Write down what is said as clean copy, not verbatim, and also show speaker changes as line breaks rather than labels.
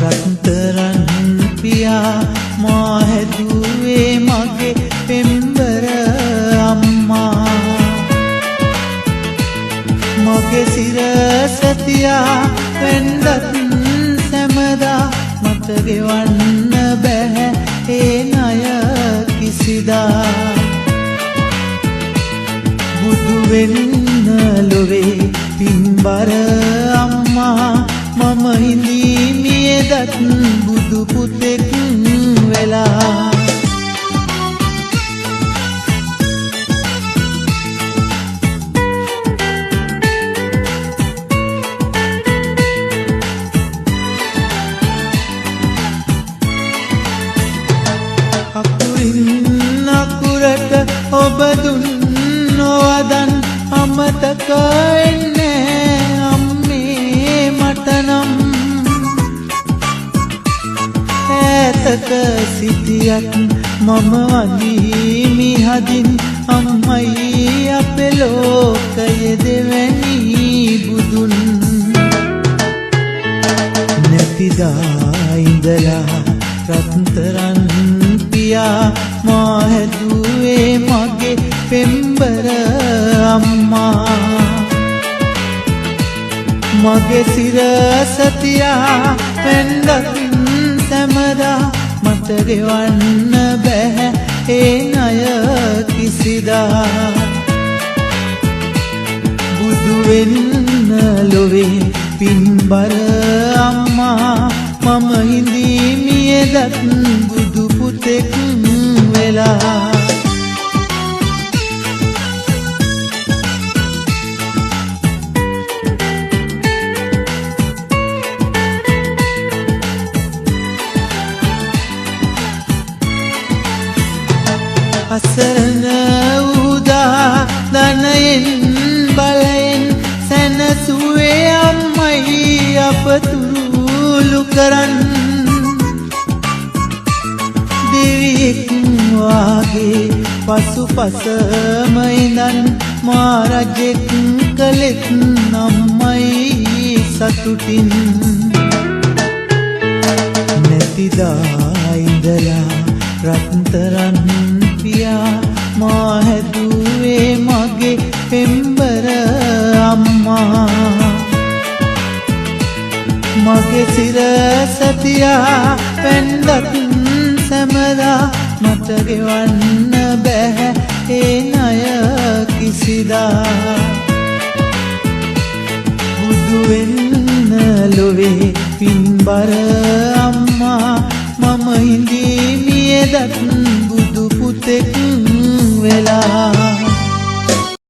රත්තරන් පියා මා හැදුවේ මගේ පෙම්බර අම්මා මගේ සිරස තියා වෙන්නත් සැමදා මට ගෙවන්න බැහැ ඒ ණය කිසිදා බුදු වෙන්න ලොවේ පින්බර අම්මා මම හිඳී මියදත් බුදු පුතෙක් වෙලා අකුරින් අකුරට ඔබ දුන් නොවදන් අමතක එන්නේ අම්මේ මටනම් ඈතක සිටියත් මම වඳිමි හදින් අම්මයි අපේ ලෝකයේ දෙවැනි බුදුන් නැතිදා ඉඳලා රත්තරන් පියා මා හැදුවේ මගේ පෙම්බර අම්මා මගේ සිරස තියා වෙන්නත් සැමදා මට ගෙවන්න බැහැ ඒ ණය කිසිදා බුදු වෙන්න ලොවේ පින්බර අම්මා මම හිඳී මියදත් බුදු පුතෙක් වෙලා අසරණ උදා ධනයෙන් බලයෙන් සැනසුවේ අම්මයි අපතුරු කරන් දෙවියෙක් වාගේ පසුපසම ඉඳන් මා රජෙක් කළෙත් අම්මයි සතුටින් නැතිදා ඉඳලා රත්තරන් පියා මා හැදුවේ මගේ පෙම්බර අම්මා මගේ සිරස තියා වෙන්නත් සැමදා මට ගෙවන්න බැහැ ඒ ණය කිසිදා බුදු වෙන්න ලොවේ පින්බර අම්මා මම හිඳී මියදත් බුදු පුතෙක් වෙලා